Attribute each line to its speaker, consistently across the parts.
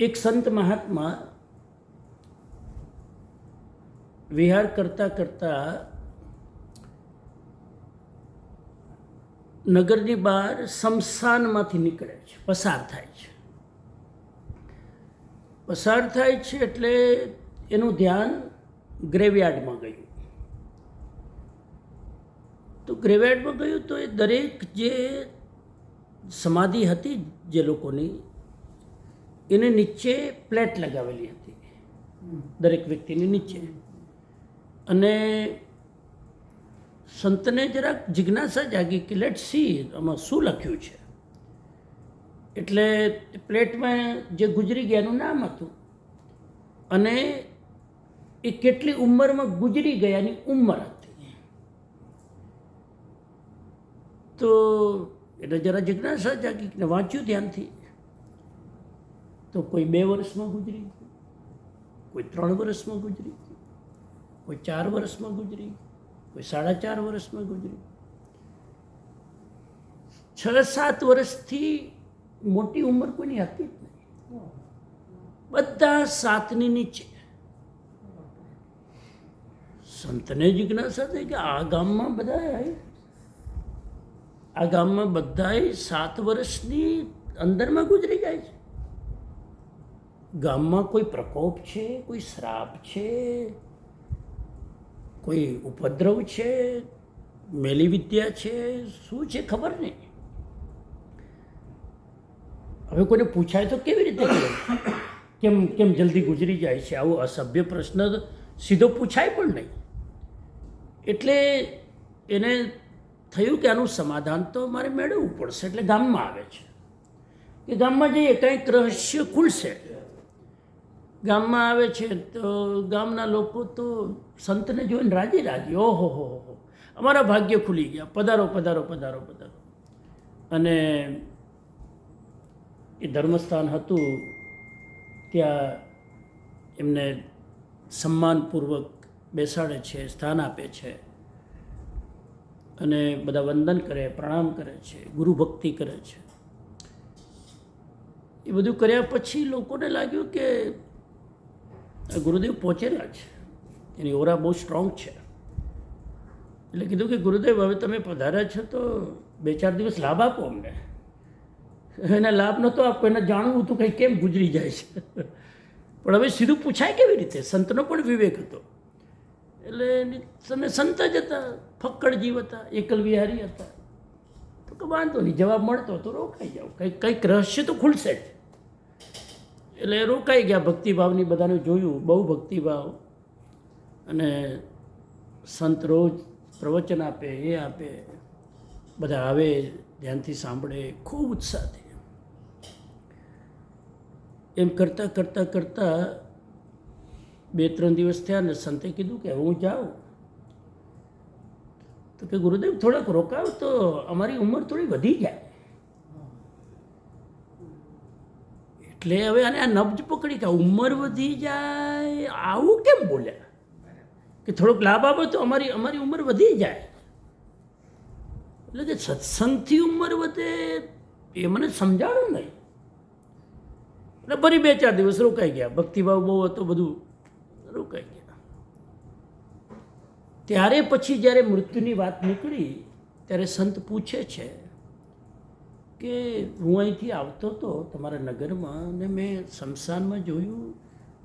Speaker 1: એક સંત મહાત્મા વિહાર કરતાં કરતાં નગરની બહાર સ્મશાનમાંથી નીકળે છે, પસાર થાય છે. પસાર થાય છે એટલે એનું ધ્યાન ગ્રેવયાર્ડમાં ગયું. તો ગ્રેવયાર્ડમાં ગયું તો એ દરેક જે સમાધિ હતી જે લોકોની, એને નીચે પ્લેટ લગાવેલી હતી દરેક વ્યક્તિની નીચે. અને સંતને જરાક જિજ્ઞાસા જાગી કે લેટ સી આમાં શું લખ્યું છે. એટલે પ્લેટમાં જે ગુજરી ગયાનું નામ હતું અને એ કેટલી ઉંમરમાં ગુજરી ગયાની ઉંમર હતી. તો એટલે જરા જિજ્ઞાસા જાગી ને વાંચ્યું ધ્યાનથી. તો કોઈ 2 વર્ષમાં ગુજરી ગયું, કોઈ 3 વર્ષમાં ગુજરી ગયું, કોઈ 4 વર્ષમાં ગુજરી, કોઈ 4.5 વર્ષમાં ગુજરી. 6-7 વર્ષથી મોટી ઉંમર કોઈની હતી જ નહીં. બધા 7ની નીચે. સંતને જિજ્ઞાસા થઈ કે આ ગામમાં બધા 7 વર્ષની અંદરમાં ગુજરી જાય છે. ગામમાં કોઈ પ્રકોપ છે, કોઈ શ્રાપ છે, કોઈ ઉપદ્રવ છે, મેલી વિદ્યા છે, શું છે ખબર નહીં. હવે કોઈને પૂછાય તો કેવી રીતે કેમ જલ્દી ગુજરી જાય છે? આવો અસભ્ય પ્રશ્ન સીધો પૂછાય પણ નહીં. એટલે એને થયું કે આનું સમાધાન તો મારે મેળવવું પડશે. એટલે ગામમાં આવે છે કે ગામમાં જઈએ કંઈક રહસ્ય ખુલશે. ગામમાં આવે છે તો ગામના લોકો તો સંતને જોઈને રાજી રાજી, ઓહો હો હો, અમારા ભાગ્ય ખુલી ગયા, પધારો પધારો પધારો પધારો. અને એ ધર્મસ્થાન હતું ત્યાં એમને સન્માનપૂર્વક બેસાડે છે, સ્થાન આપે છે અને બધા વંદન કરે, પ્રણામ કરે છે, ગુરુ ભક્તિ કરે છે. એ બધું કર્યા પછી લોકોને લાગ્યું કે ગુરુદેવ પહોંચેલા છે, એની ઓરા બહુ સ્ટ્રોંગ છે. એટલે કીધું કે ગુરુદેવ હવે તમે પધાર્યા છો તો 2-4 દિવસ લાભ આપો અમને. એના લાભ નહોતો આપો, એને જાણવું હતું કંઈ કેમ ગુજરી જાય છે. પણ હવે સીધું પૂછાય કેવી રીતે? સંતનો પણ વિવેક હતો. એટલે તમે સંત જ હતા, ફક્કડ જીવ હતા, એકલ વિહારી હતા. તો કે વાંધો નહીં, જવાબ મળતો તો રોકાઈ જાઓ, કંઈક રહસ્ય તો ખુલશે જ. એટલે રોકાઈ ગયા. ભક્તિભાવની બધાને જોયું, બહુ ભક્તિભાવ. અને સંત રોજ પ્રવચન આપે, એ આપે, બધા આવે, ધ્યાનથી સાંભળે, ખૂબ ઉત્સાહથી. એમ કરતાં 2-3 દિવસ થયા ને સંતે કીધું કે હું જાઉં. તો કે ગુરુદેવ થોડાક રોકાવ તો અમારી ઉંમર થોડી વધી જાય. એટલે હવે આને આ નબ્જ પકડી કે ઉંમર વધી જાય, આવું કેમ બોલ્યા? કે થોડોક લાભ આપો તો અમારી ઉંમર વધી જાય. એટલે કે સત્સંગથી ઉંમર વધે એ મને સમજાણું નહીં. એટલે ફરી 2-4 દિવસ રોકાઈ ગયા. ભક્તિભાવ બહુ હતો, બધું રોકાઈ ગયા. ત્યારે પછી જ્યારે મૃત્યુની વાત નીકળી ત્યારે સંત પૂછે છે કે હું અહીંથી આવતો હતો તમારા નગરમાં અને મેં શમશાનમાં જોયું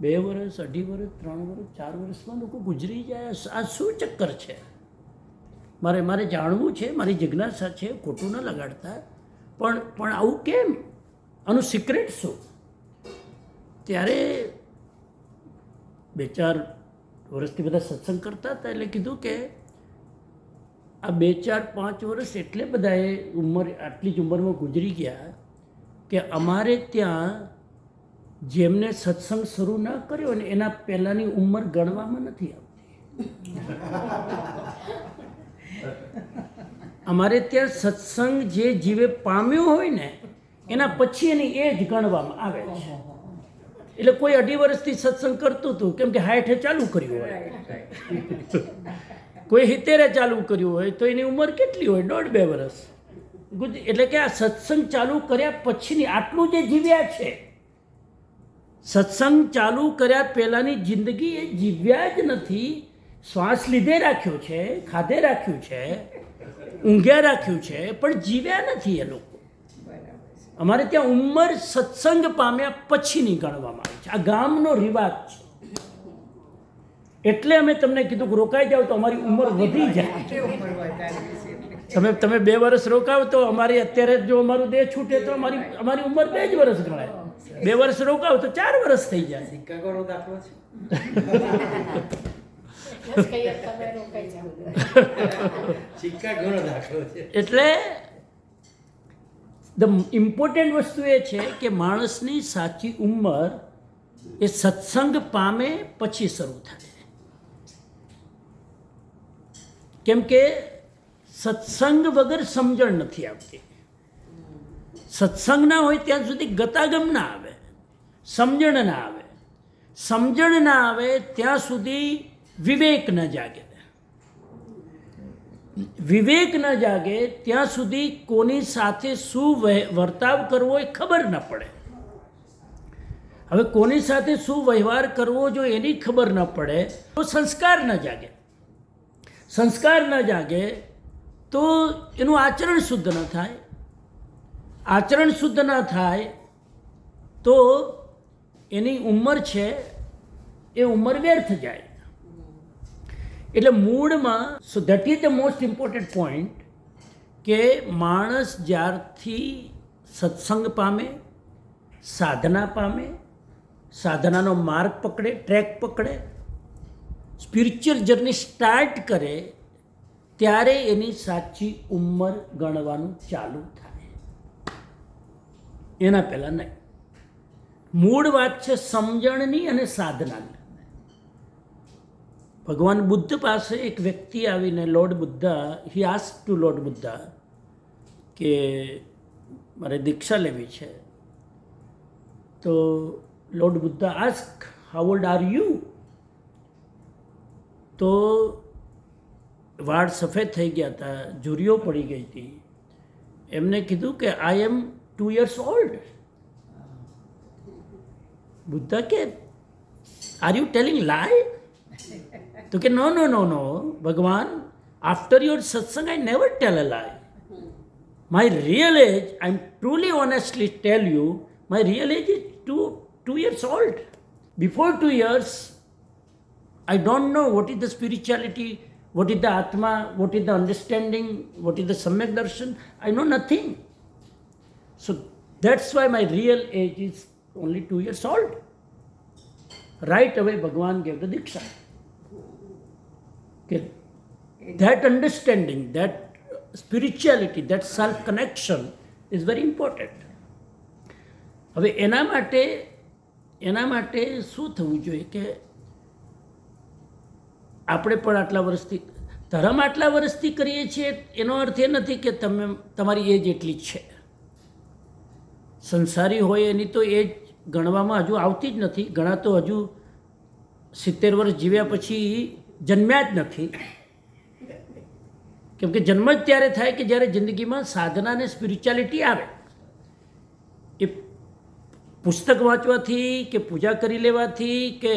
Speaker 1: 2 વર્ષ, 2.5 વર્ષ, 3 વર્ષ, 4 વર્ષમાં લોકો ગુજરી જાય. આ શું ચક્કર છે? મારે જાણવું છે, મારી જિજ્ઞાસા છે, ખોટું ન લગાડતા. પણ આવું કેમ? આનું સિક્રેટ શું? ત્યારે 2-4 વર્ષથી બધા સત્સંગ કરતા હતા. એટલે કીધું કે આ 2-4-5 વર્ષ એટલે બધાએ આટલી જ ઉંમરમાં ગુજરી ગયા કે અમારે ત્યાં જેમને સત્સંગ શરૂ ન કર્યો ને એના પહેલાંની ઉંમર ગણવામાં નથી આવતી. અમારે ત્યાં સત્સંગ જે જીવે પામ્યો હોય ને એના પછી એની એજ ગણવામાં આવે છે. એટલે કોઈ 2.5 વર્ષથી સત્સંગ કરતું હતું કેમ કે 60 ચાલુ કર્યું હોય, કોઈ 70 ચાલુ કર્યું હોય તો એની ઉંમર કેટલી હોય? 1.5-2 વર્ષ. એટલે કે આ સત્સંગ ચાલુ કર્યા પછીની આટલું જે જીવ્યા છે સત્સંગ ચાલુ કર્યા પહેલાંની જિંદગી એ જીવ્યા જ નથી. શ્વાસ લીધે રાખ્યો છે, ખાધે રાખ્યું છે, ઊંઘ્યા રાખ્યું છે, પણ જીવ્યા નથી એ લોકો. અમારે ત્યાં ઉંમર સત્સંગ પામ્યા પછીની ગણવામાં આવે છે. આ ગામનો રિવાજ છે. એટલે અમે તમને કીધું કે રોકાઈ જાઓ તો અમારી ઉંમર વધી જાય. તમે 2 વર્ષ રોકાવ તો અમારી અત્યારે જો અમારું દેહ છૂટે તો અમારી ઉંમર 2 જ વર્ષ ગણાય. 2 વર્ષ રોકાવ તો 4 વર્ષ થઈ જાય. એટલે ધ ઇમ્પોર્ટન્ટ વસ્તુ એ છે કે માણસની સાચી ઉંમર એ સત્સંગ પામે પછી શરૂ થાય. કેમ કે સત્સંગ વગર સમજણ નથી આવતી. સત્સંગ ના હોય ત્યાં સુધી ગતાગમ ના આવે, સમજણ ના આવે. સમજણ ના આવે ત્યાં સુધી વિવેક ન જાગે. વિવેક ન જાગે ત્યાં સુધી કોની સાથે શું વર્તાવ કરવો એ ખબર ન પડે. હવે કોની સાથે શું વ્યવહાર કરવો જો એની ખબર ન પડે તો સંસ્કાર ન જાગે. સંસ્કાર ન જાગે તો એનું આચરણ શુદ્ધ ન થાય. આચરણ શુદ્ધ ન થાય તો એની ઉંમર છે એ ઉંમર વ્યર્થ જાય. એટલે મૂળમાં so that is the most important point કે માણસ જ્યારથી સત્સંગ પામે, સાધના પામે, સાધનાનો માર્ગ પકડે, ટ્રેક પકડે, સ્પિરિચ્યુઅલ જર્ની સ્ટાર્ટ કરે ત્યારે એની સાચી ઉંમર ગણવાનું ચાલુ થાય. એના પહેલાં નહીં. મૂળ વાત છે સમજણની અને સાધનાની. ભગવાન બુદ્ધ પાસે એક વ્યક્તિ આવીને લોર્ડ બુદ્ધા હી આસ્ક ટુ લોર્ડ બુદ્ધા કે મારે દીક્ષા લેવી છે. તો lord Buddha ask how old are you? તો વાળ સફેદ થઈ ગયા હતા, ઝુરીઓ પડી ગઈ હતી. એમને કીધું કે આઈ એમ 2 years old. બુદ્ધા કે આર યુ ટેલિંગ લાય? તો કે નો ભગવાન, આફ્ટર યોર સત્સંગ I never tell a lie. My real age, I am truly honestly tell you, my real age is 2 years old. Before 2 years, I don't know what is the spirituality, what is the Atma, what is the understanding, what is the Samyak Darshan. I know nothing. So that's why my real age is only 2 years old. Right away, Bhagwan gave the Diksha. Okay. That understanding, that spirituality, that self-connection is very important. હવે એના માટે શું થવું જોઈએ કે આપણે પણ આટલા વર્ષથી ધર્મ આટલા વર્ષથી કરીએ છીએ એનો અર્થ એ નથી કે તમે તમારી એજ એટલી જ છે. સંસારી હોય એની તો એજ ગણવામાં હજુ આવતી જ નથી. ઘણા તો હજુ 70 વર્ષ જીવ્યા પછી જન્મ્યા જ નથી. કેમ કે જન્મ જ ત્યારે થાય કે જ્યારે જિંદગીમાં સાધના અને સ્પિરિચ્યુઆલિટી આવે. એ પુસ્તક વાંચવાથી કે પૂજા કરી લેવાથી કે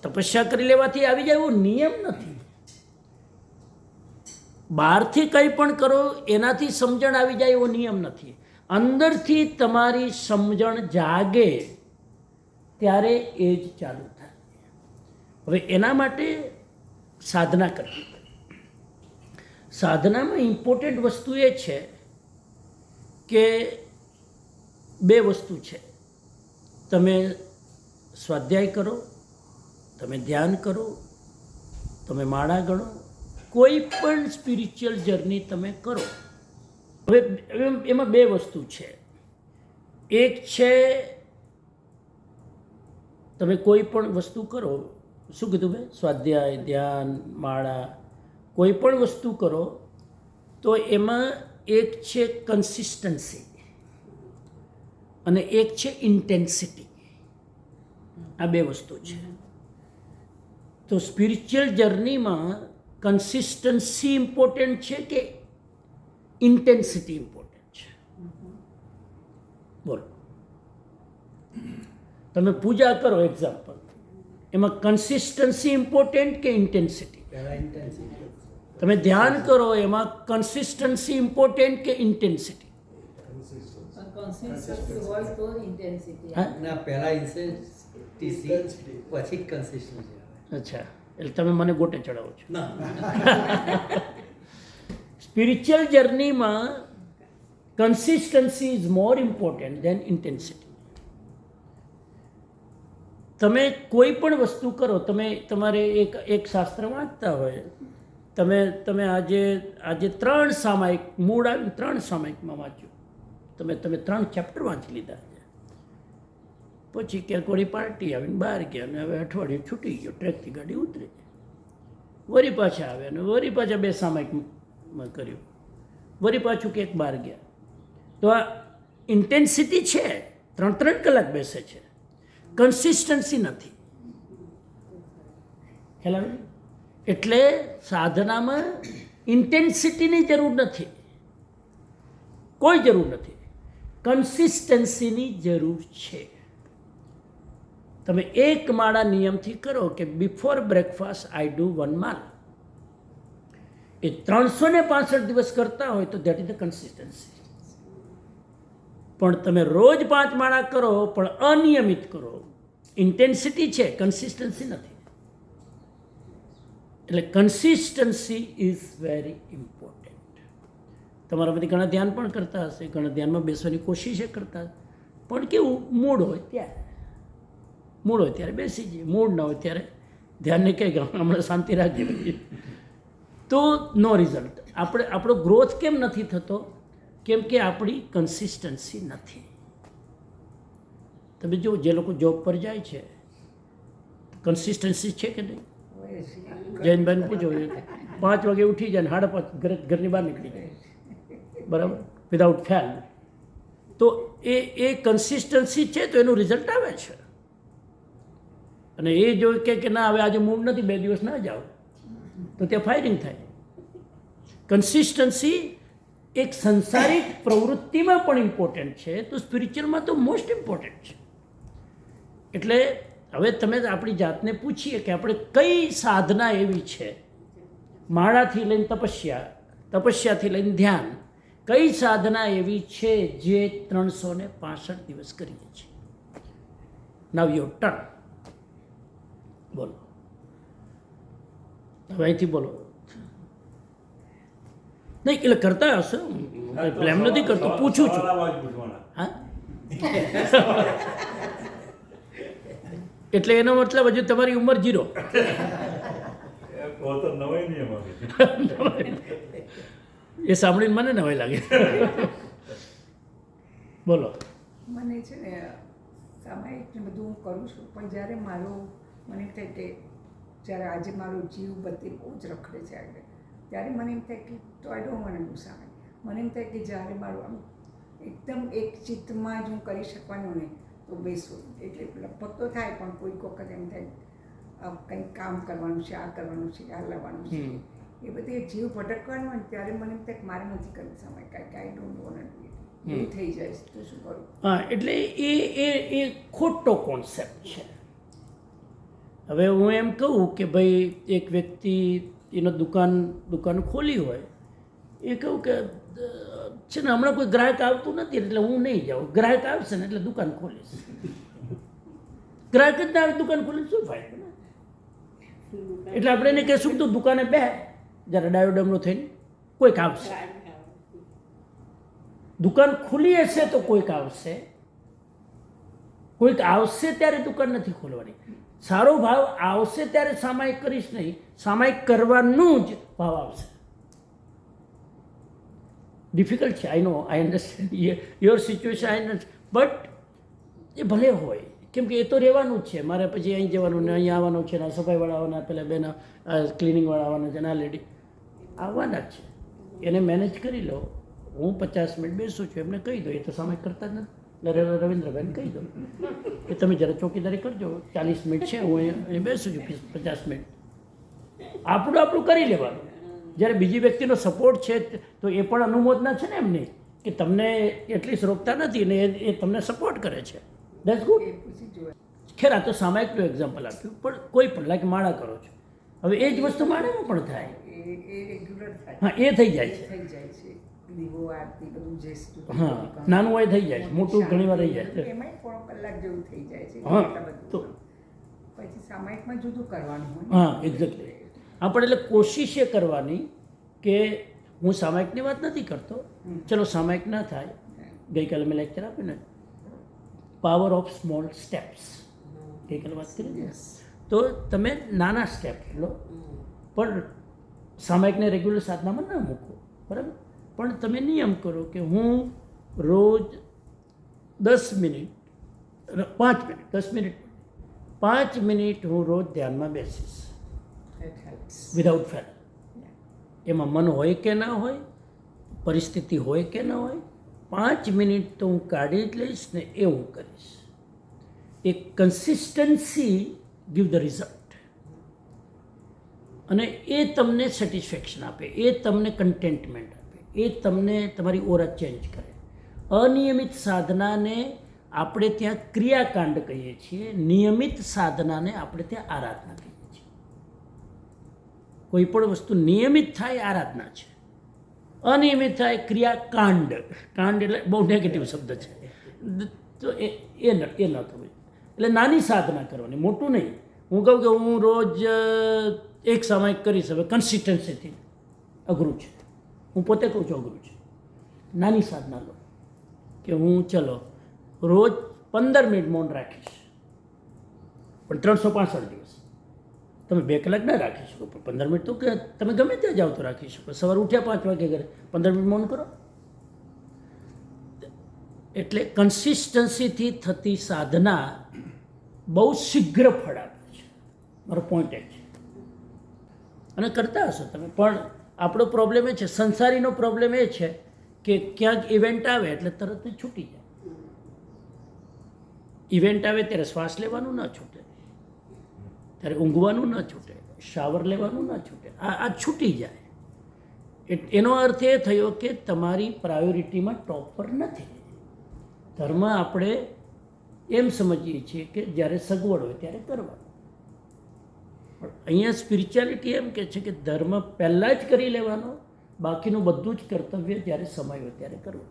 Speaker 1: તપસ્યા કરી લેવાથી આવી જાય એવો નિયમ નથી. બહારથી કંઈ પણ કરો એનાથી સમજણ આવી જાય એવો નિયમ નથી. અંદરથી તમારી સમજણ જાગે ત્યારે એ જ ચાલુ થાય. હવે એના માટે સાધના કરવી પડે. સાધનામાં ઇમ્પોર્ટન્ટ વસ્તુ એ છે કે 2 વસ્તુ છે. તમે સ્વાધ્યાય કરો, તમે ધ્યાન કરો, તમે માળા ગણો, કોઈ પણ સ્પિરિચ્યુઅલ જર્ની તમે કરો. હવે એમાં 2 વસ્તુ છે. એક છે તમે કોઈ પણ વસ્તુ કરો, શું કીધું મેં? સ્વાધ્યાય, ધ્યાન, માળા, કોઈ પણ વસ્તુ કરો તો એમાં એક છે કન્સિસ્ટન્સી અને એક છે ઇન્ટેન્સિટી. આ 2 વસ્તુ છે. તો સ્પિરિચ્યુઅલ જર્નીમાં કન્સિસ્ટન્સી ઇમ્પોર્ટન્ટ છે કે ઇન્ટેન્સિટી ઇમ્પોર્ટન્ટ છે? બોલો. તમે પૂજા કરો એક્ઝામ્પલ, એમાં કન્સિસ્ટન્સી ઇમ્પોર્ટન્ટ કે ઇન્ટેન્સિટી? તમે ધ્યાન કરો એમાં કન્સિસ્ટન્સી ઇમ્પોર્ટન્ટ કે ઇન્ટેન્સિટી?
Speaker 2: કન્સિસ્ટન્સી હોય તો ઇન્ટેન્સિટી
Speaker 1: હા?
Speaker 3: ના પહેલા ઇન્ટેન્સિટી પછી કન્સિસ્ટન્સી.
Speaker 1: અચ્છા, એટલે તમે મને ગોટે ચડાવો છો.
Speaker 3: ના
Speaker 1: સ્પિરિચ્યુઅલ જર્નીમાં consistency is more important than intensity. તમે કોઈ પણ વસ્તુ કરો, તમારે એક શાસ્ત્ર વાંચતા હોય, તમે આજે 3 સામાયિક મૂળ આવીને 3 સામાયિકમાં વાંચ્યું, તમે 3 ચેપ્ટર વાંચી લીધા છે, પછી ક્યાંક વળી પાર્ટી આવીને બહાર ગયા અને હવે અઠવાડિયું છૂટી ગયો, ટ્રેકથી ગાડી ઉતરી, વળી પાછા આવ્યા અને વળી પાછા 2 સામાયિકમાં કર્યું, વળી પાછું ક્યાંક બહાર ગયા. તો આ ઇન્ટેન્સિટી છે, 3 કલાક બેસે છે, કન્સિસ્ટન્સી નથી. ખ્યાલ આવે? એટલે સાધનામાં ઇન્ટેન્સિટીની જરૂર નથી, કોઈ જરૂર નથી, કન્સિસ્ટન્સીની જરૂર છે. તમે 1 માળા નિયમથી કરો કે બિફોર બ્રેકફાસ્ટ આઈ ડુ 1 માળા, એ 365 દિવસ કરતા હોય તો દેટ ઇઝ ધ કન્સિસ્ટન્સી. પણ તમે રોજ 5 માળા કરો પણ અનિયમિત કરો, ઇન્ટેન્સિટી છે, કન્સિસ્ટન્સી નથી. એટલે કન્સિસ્ટન્સી ઇઝ વેરી ઇમ્પોર્ટન્ટ. તમારામાંથી ઘણા ધ્યાન પણ કરતા હશે, ઘણા ધ્યાનમાં બેસવાની કોશિશ કરતા હશે, પણ કેવું મૂડ હોય ત્યારે બેસી જઈએ, મૂડ ના હોય ત્યારે ધ્યાનને કહે કે હમણાં શાંતિ રાખી, તો નો રિઝલ્ટ. આપણો ગ્રોથ કેમ નથી થતો? કેમ કે આપણી કન્સિસ્ટન્સી નથી. તમે જો જે લોકો જોબ પર જાય છે, કન્સિસ્ટન્સી છે કે નહીં? જૈનભાઈને પૂછો, 5 વાગે ઉઠી જાય ને 5:30 ઘરની બહાર નીકળી જાય, બરાબર, વિધાઉટ ફેલ. તો એ કન્સિસ્ટન્સી છે, તો એનું રિઝલ્ટ આવે છે. અને એ જો કે ના હવે આજે મૂડ નથી, 2 દિવસ ના જાઓ, તો ત્યાં ફાયરિંગ થાય. કન્સિસ્ટન્સી એક સંસારિક પ્રવૃત્તિમાં પણ ઇમ્પોર્ટન્ટ છે, તો સ્પિરિચ્યુઅલમાં તો મોસ્ટ ઇમ્પોર્ટન્ટ છે. એટલે હવે તમે આપણી જાતને પૂછીએ કે આપણે કઈ સાધના એવી છે, માળાથી લઈને તપસ્યાથી લઈને ધ્યાન, કઈ સાધના એવી છે જે 365 દિવસ કરીએ છીએ? નાવ યોર ટર્ન. બોલો, હવે અહીંથી બોલો. નહીં એટલે કરતા હશે, પ્લેમ નથી કરતો, પૂછું છું. હા, એટલે એનો મતલબ હજુ તમારી ઉંમર 0. એ સાંભળીને મને નવાઈ લાગે. બોલો.
Speaker 2: મને છે ને સામાયિક ને બધું હું કરું છું, પણ જ્યારે મને એમ થાય કે જ્યારે આજે મારો જીવ બધી બહુ જ રખડે છે આગળ, ત્યારે મને એમ થાય કે તો I don't want to do સામાયિક. મને એમ થાય કે જ્યારે મારું આમ એકદમ એક ચિત્તમાં જ હું કરી શકવાનું ને તો બેસું. એટલે લગભગ તો થાય, પણ કોઈક વખત એમ થાય કંઈક કામ કરવાનું છે, આ કરવાનું છે, આ લાવવાનું છે, એ બધી જીવ ભટકવાનું હોય ને ત્યારે મને એમ થાય કે મારે નથી કરવું સામાયિક, કારણ કે I don't want to do it. એવું થઈ જાય તો શું કરું?
Speaker 1: હા, એટલે એ ખોટો કોન્સેપ્ટ છે. હવે હું એમ કહું કે ભાઈ એક વ્યક્તિ એનો દુકાન ખોલી હોય, એ કહું કે છે ને હમણાં કોઈ ગ્રાહક આવતું નથી એટલે હું નહીં જાઉં, ગ્રાહક આવશે ને એટલે દુકાન ખોલીશ. ગ્રાહક જ ના આવે દુકાન ખોલીને શું ફાયદો ને? એટલે આપણે એને કહેશું તું દુકાને બે, જ્યારે ડાયો ડમરો થઈને કોઈક આવશે. દુકાન ખુલી હશે તો કોઈક આવશે ત્યારે દુકાન નથી ખોલવાની. સારો ભાવ આવશે ત્યારે સામાયિક કરીશ નહીં, સામાયિક કરવાનું જ ભાવ આવશે. ડિફિકલ્ટ છે, I know, I understand your situation, I understand, but એ ભલે હોય, કેમ કે એ તો રહેવાનું જ છે. મારે પછી અહીં જવાનું ને અહીં આવવાનું છે, ને સફાઈવાળા આવવાના, પેલા બેના ક્લિનિંગવાળા આવવાના છે, ને આ લેડી આવવાના જ છે. એને મેનેજ કરી લો. હું 50 મિનિટ બેસું છું, એમને કહી દો, એ તો સામાયિક કરતા જ નથી. રવિન્દ્રભાઈને કહી દો કે તમે જરા ચોકીદારી કરજો, 40 મિનિટ છે, હું અહીં બેસું છું 50 મિનિટ. આપણું કરી લેવાનું. જ્યારે બીજી વ્યક્તિનો સપોર્ટ છે તો એ પણ અનુમોદના છે ને એમની, કે તમને એટલીસ્ટ રોકતા નથી ને એ તમને સપોર્ટ કરે છે. That's good. ખેર આ તો સામાયિકનું એક્ઝામ્પલ આપ્યું, પણ કોઈ પણ લાઈક માળા કરો છો, હવે એ જ વસ્તુ માળામાં પણ થાય.
Speaker 2: એ રેગ્યુલર થાય.
Speaker 1: હા, એ થઈ જાય છે.
Speaker 2: થઈ જાય છે. દીવો આરતી બધું જે સ્તુતિ
Speaker 1: હા, નાનું હોય થઈ જાય છે, મોટું ઘણી વાર થઈ જાય છે.
Speaker 2: એમાંય થોડો કલાક જેવું થઈ જાય છે.
Speaker 1: હા,
Speaker 2: એટલા બધું.
Speaker 1: તો
Speaker 2: પછી સામાયિકમાં જુદું કરવાનું હોય.
Speaker 1: હા, એક્ઝેક્ટલી. આપણે એટલે કોશિશ એ કરવાની કે હું સામાયિકની વાત નથી કરતો, ચલો સામાયિક ના થાય. ગઈકાલે મેં લેક્ચર આપ્યું ને, પાવર ઓફ સ્મોલ સ્ટેપ્સ, ગઈકાલે વાત કરી ને, તો તમે નાના સ્ટેપ લો, પણ સામાયિકને રેગ્યુલર સાધનામાં ના મૂકો, બરાબર? પણ તમે નિયમ કરો કે હું રોજ 10 મિનિટ 5 મિનિટ 10 મિનિટ 5 મિનિટ હું રોજ ધ્યાનમાં બેસીશ
Speaker 2: It helps.
Speaker 1: Without fail.
Speaker 2: Yeah.
Speaker 1: એમાં મન હોય કે ના હોય, પરિસ્થિતિ હોય કે ના હોય, 5 મિનિટ તો હું કાઢી જ લઈશ ને એ હું કરીશ. એ કન્સિસ્ટન્સી ગીવ ધ રિઝલ્ટ, અને એ તમને સેટિસ્ફેક્શન આપે, એ તમને કન્ટેન્ટમેન્ટ આપે, એ તમને તમારી ઓરા ચેન્જ કરે. અનિયમિત સાધનાને આપણે ત્યાં ક્રિયાકાંડ કહીએ છીએ, નિયમિત સાધનાને આપણે ત્યાં આરાધના કહીએ છીએ. કોઈ પણ વસ્તુ નિયમિત થાય આરાધના છે, અનિયમિત થાય ક્રિયાકાંડ. કાંડ એટલે બહુ નેગેટિવ શબ્દ છે, તો એ ન થવું. એટલે નાની સાધના કરવાની, મોટું નહીં. હું કહું કે હું રોજ એક સામાયિક કરીશ, હવે કન્સિસ્ટન્સીથી અઘરું છે. હું પોતે કહું છું અઘરું છે. નાની સાધના લો કે હું ચલો રોજ 15 મિનિટ મૌન રાખીશ, પણ 365 દિવસ. તમે 2 કલાક ના રાખી શકો, પણ 15 મિનિટ તો કે તમે ગમે ત્યાં જાઓ તો રાખી શકો. સવારે ઉઠ્યા 5 વાગે ઘરે 15 મિનિટ મૌન કરો. એટલે કન્સિસ્ટન્સીથી થતી સાધના બહુ શીઘ્ર ફળ આપે છે. મારો પોઈન્ટ એ છે. અને કરતા હશો તમે, પણ આપણો પ્રોબ્લેમ એ છે, સંસારીનો પ્રોબ્લેમ એ છે કે ક્યાંક ઇવેન્ટ આવે એટલે તરત જ છૂટી જાય. ઇવેન્ટ આવે ત્યારે શ્વાસ લેવાનું ન છૂટે, ત્યારે ઊંઘવાનું ન છૂટે, શાવર લેવાનું ન છૂટે, આ છૂટી જાય. એનો અર્થ એ થયો કે તમારી પ્રાયોરિટીમાં ટોપ પર નથી. ધર્મ આપણે એમ સમજીએ છીએ કે જ્યારે સગવડ હોય ત્યારે કરવાનું, પણ અહીંયા સ્પિરિચ્યુઆલિટી એમ કહે છે કે ધર્મ પહેલાં જ કરી લેવાનો, બાકીનું બધું જ કર્તવ્ય જ્યારે સમય હોય ત્યારે કરવું.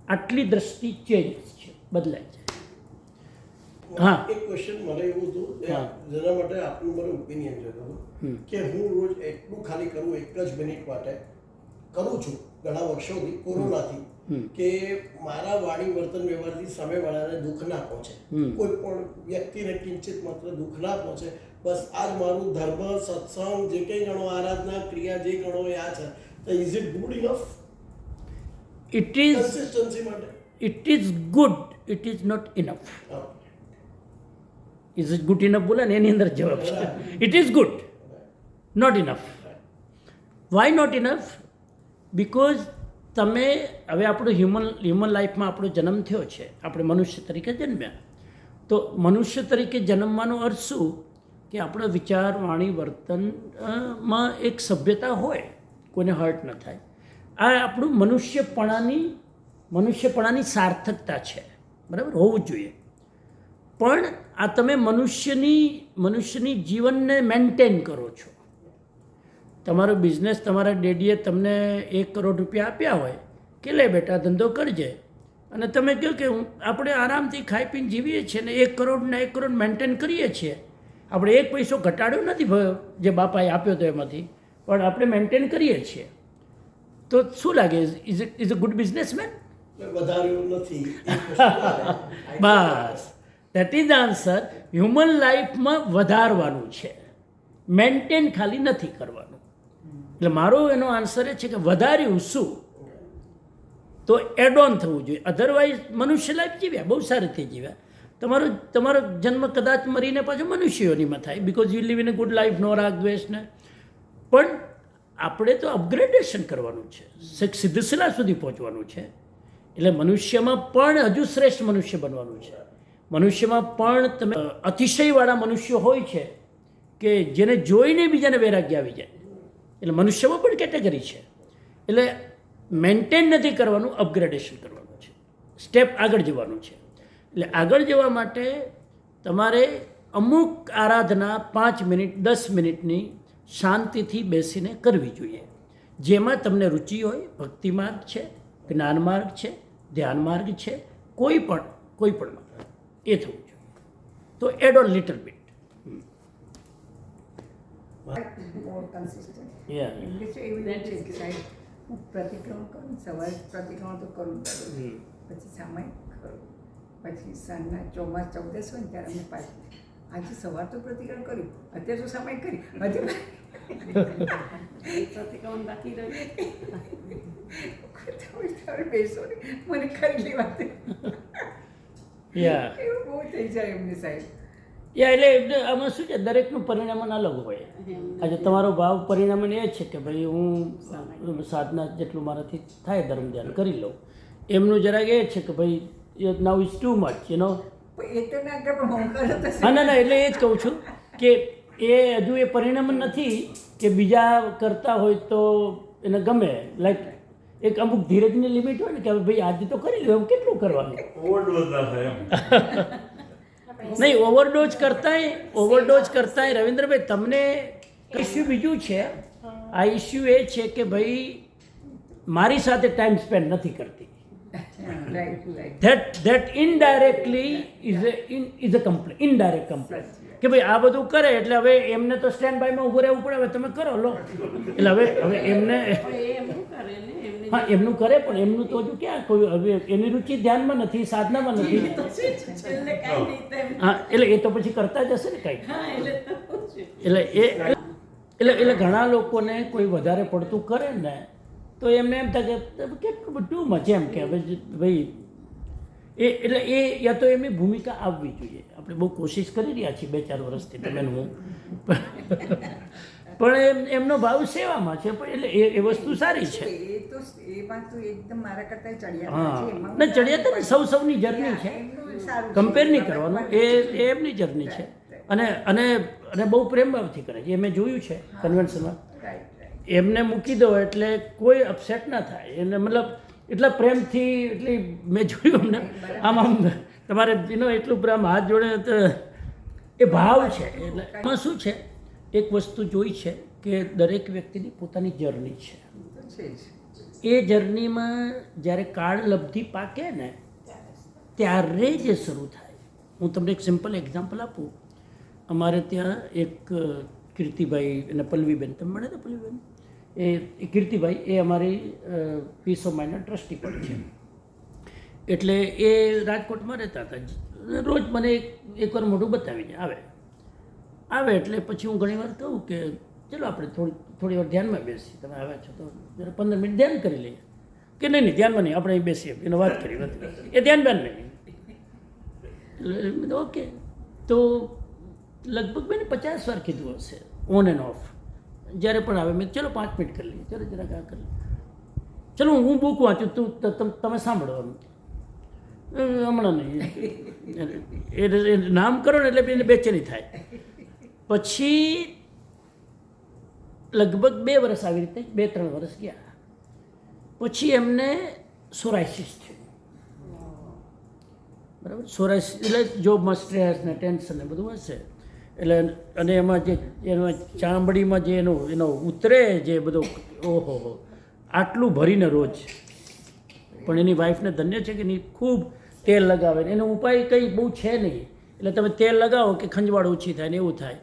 Speaker 1: આટલી દ્રષ્ટિ ચેન્જ છે, બદલાય છે. હા,
Speaker 4: એક ક્વેશ્ચન મને એવું હતું
Speaker 1: હા.
Speaker 4: જેના માટે આપનું મને ઓપિનિયન જોઈતો હતો કે હું રોજ એટલું ખાલી કરું 1 જ મિનિટ માટે કરું છું ઘણા વર્ષોથી કોરોનાથી, કે મારા વાણી વર્તન વ્યવહારથી સામેવાળાને દુઃખ ના પહોંચે, કોઈ પણ વ્યક્તિને કિંચિત માત્ર દુઃખ ના પહોંચે. બસ આ જ મારું ધર્મ, સત્સંગ, જે કંઈ ગણો, આરાધના ક્રિયા જે ગણો એ આ છે. તો is it good enough
Speaker 1: it is
Speaker 4: consistency માટે?
Speaker 1: Good, it is not enough. Is it good enough બોલે ને એની અંદર જવાબ છે. It is good, not enough. Why not enough? Because તમે હવે આપણું હ્યુમન લાઈફમાં આપણો જન્મ થયો છે, આપણે મનુષ્ય તરીકે જન્મ્યા. તો મનુષ્ય તરીકે જન્મવાનો અર્થ શું કે આપણા વિચાર, વાણી, વર્તનમાં એક સભ્યતા હોય, કોઈને હર્ટ ન થાય. આ આપણું મનુષ્યપણાની સાર્થકતા છે, બરાબર? હોવું જ જોઈએ. પણ આ તમે મનુષ્યની જીવનને મેન્ટેન કરો છો. તમારો બિઝનેસ, તમારા ડેડીએ તમને 1 કરોડ રૂપિયા આપ્યા હોય કે લે બેટા ધંધો કરજે, અને તમે કહો કે આપણે આરામથી ખાઈ પીને જીવીએ છીએ ને 1 કરોડ મેન્ટેન કરીએ છીએ. આપણે 1 પૈસો ઘટાડ્યો નથી જે બાપાએ આપ્યો તો એમાંથી, પણ આપણે મેન્ટેન કરીએ છીએ. તો શું લાગે, ઇઝ અ ગુડ બિઝનેસમેન?
Speaker 4: વધાર્યું નથી.
Speaker 1: બસ, that is the answer. Human લાઈફમાં વધારવાનું છે, મેન્ટેન ખાલી નથી કરવાનું. એટલે મારો એનો આન્સર એ છે કે વધાર્યું શું તો એડ ઓન થવું જોઈએ. અધરવાઇઝ મનુષ્ય લાઈફ જીવ્યા, બહુ સારી રીતે જીવ્યા. તમારો જન્મ કદાચ મરીને પાછો મનુષ્યોનીમાં થાય, because you leave in a good life, no રાગ દ્વેષ ને. પણ આપણે તો અપગ્રેડેશન કરવાનું છે, સિદ્ધશિલા સુધી પહોંચવાનું છે. એટલે મનુષ્યમાં પણ હજુ શ્રેષ્ઠ મનુષ્ય બનવાનું છે. મનુષ્યમાં પણ તમે અતિશયવાળા મનુષ્યો હોય છે કે જેને જોઈને બીજાને વૈરાગ્ય આવી જાય. એટલે મનુષ્યમાં પણ કેટેગરી છે. એટલે મેન્ટેન નથી કરવાનું, અપગ્રેડેશન કરવાનું છે, સ્ટેપ આગળ જવાનું છે. એટલે આગળ જવા માટે તમારે અમુક આરાધના 5 મિનિટ 10 મિનિટની શાંતિથી બેસીને કરવી જોઈએ, જેમાં તમને રુચિ હોય. ભક્તિ માર્ગ છે, જ્ઞાન માર્ગ છે, ધ્યાન માર્ગ છે, કોઈ પણ માર્ગ એ થવું જોઈએ. તો add on little bit.
Speaker 2: More consistent
Speaker 1: Yeah.
Speaker 2: એટલે છે એવી રીતે કે સાહેબ હું પ્રતિક્રમણ કરું, સવારે પ્રતિક્રમણ તો કરું જ કરું. પછી સામાયિક કરું, પછી સાંજના 14 હોય ને ત્યારે અમે પાછું આજે સવાર તો પ્રતિક્રમણ કર્યું, અત્યારે તો સામાયિક કરી,
Speaker 5: પ્રતિક્રમણ બાકી રહ્યું.
Speaker 2: બેસો ને મને કરી લેવા દે.
Speaker 1: યા
Speaker 2: એવું બહુ થઈ જાય એમને સાહેબ.
Speaker 1: એટલે આમાં શું છે, દરેકનું પરિણામન અલગ હોય. આજે તમારો ભાવ પરિણામન એ છે કે ભાઈ હું સાધના જેટલું મારાથી થાય ધર્મ ધ્યાન કરી લઉં. એમનું જરાક એ છે કે ભાઈ now is too much you know.
Speaker 2: પણ એ તો ના કરે પણ હું કરો તો
Speaker 1: હા ના એટલે એ જ કહું છું કે એ હજુ એ પરિણામન નથી કે બીજા કરતા હોય તો એને ગમે. લાઈક એક અમુક ધીરજની લિમિટ હોય ને કે હવે ભાઈ આજે તો કરી લો, કેટલું કરવાનું. નહીં, ઓવરડોઝ કરતાંય રવિન્દ્રભાઈ તમને ઇસ્યુ બીજું છે. આ ઇસ્યુ એ છે કે ભાઈ મારી સાથે ટાઈમ સ્પેન્ડ નથી કરતી.
Speaker 2: Right
Speaker 1: that indirectly is a complaint, indirect complaint. કે ભાઈ આ બધું કરે એટલે હવે એમને તો સ્ટેન્ડ બાયમાં ઊભું રહેવું પડે. હવે તમે કરો લો એટલે હવે એમને હા એમનું કરે, પણ એમનું તો હજુ ક્યાં કોઈ હવે એની રુચિ ધ્યાનમાં નથી, સાધનામાં નથી. હા એટલે એ તો પછી કરતા જ હશે ને કંઈક. એટલે ઘણા લોકોને કોઈ વધારે પડતું કરે ને તો એમને એમ થાય કે કેટલું બધું મજા એમ કે હવે ભાઈ એટલે એ યા તો એમની ભૂમિકા આવવી જોઈએ. આપણે બહુ કોશિશ કરી રહ્યા છીએ 2-4 વર્ષથી તમે હું, પણ એમનો ભાવ સેવામાં છે. પણ એટલે એ વસ્તુ સારી છે.
Speaker 2: એ તો એમાં તો એકદમ મારા કરતા ચડિયાતા
Speaker 1: હા
Speaker 2: છે એમાં
Speaker 1: ને ચડિયાતા સૌની જર્ની છે,
Speaker 2: એમનું સારું છે.
Speaker 1: કમ્પેર નહીં કરવાનું. એ એમની જર્ની છે અને અને અને બહુ પ્રેમ ભાવથી કરે છે. એ મેં જોયું છે કન્વેન્શનમાં.
Speaker 2: રાઈટ
Speaker 1: એમને મૂકી દો એટલે કોઈ અપસેટ ના થાય. એને મતલબ એટલા પ્રેમથી એટલી મેં જોયું અમને આમ તમારે એનો એટલું પ્રેમ હાથ જોડે તો એ ભાવ છે. એટલે એમાં શું છે, એક વસ્તુ જોઈ છે કે દરેક વ્યક્તિની પોતાની જર્ની છે.
Speaker 2: છે જ.
Speaker 1: એ જર્નીમાં જ્યારે કાળ લબ્ધિ પાકે ને ત્યારે જ શરૂ થાય. હું તમને એક સિમ્પલ એક્ઝામ્પલ આપું. અમારે ત્યાં એક કીર્તિભાઈ અને પલ્લવીબેન, તમે મળે તો પલ્લવીબેન, એ કીર્તિભાઈ એ અમારી પીસ ઓફ માઇન્ડના ટ્રસ્ટી પણ છે. એટલે એ રાજકોટમાં રહેતા હતા. રોજ મને એકવાર મોઢું બતાવીને આવે એટલે પછી હું ઘણી વાર કહું કે ચલો આપણે થોડી વાર ધ્યાનમાં બેસીએ, તમે આવ્યા છો તો જરા 15 મિનિટ ધ્યાન કરી લઈએ. કે નહીં ધ્યાનમાં નહીં, આપણે અહીં બેસીએ, એને વાત કરી એ ધ્યાન નહીં. એટલે ઓકે. તો લગભગ મેં 50 વાર કીધું હશે ઓન એન્ડ ઓફ. જ્યારે પણ આવે મેં ચલો 5 મિનિટ કરી લઈએ, ચલો જરાક આ કરી લઈએ, ચલો હું બુક વાંચું તમે સાંભળો. હમણાં નહીં એ નામ કરો ને એટલે એને બેચેની થાય. પછી લગભગ 2 વર્ષ આવી રીતે 2-3 વર્ષ ગયા. પછી એમને સોરાયસિસ થયું. બરાબર, સોરાયસિસ એટલે જોબમાં સ્ટ્રેસ ને ટેન્શન ને બધું હશે. એટલે અને એમાં જે એમાં ચામડીમાં જે એનો ઉતરે જે બધો ઓહો આટલું ભરીને રોજ. પણ એની વાઈફને ધન્ય છે કે નહીં, ખૂબ તેલ લગાવે ને એનો ઉપાય કંઈ બહુ છે નહીં. એટલે તમે તેલ લગાવો કે ખંજવાળ ઓછી થાય ને એવું થાય.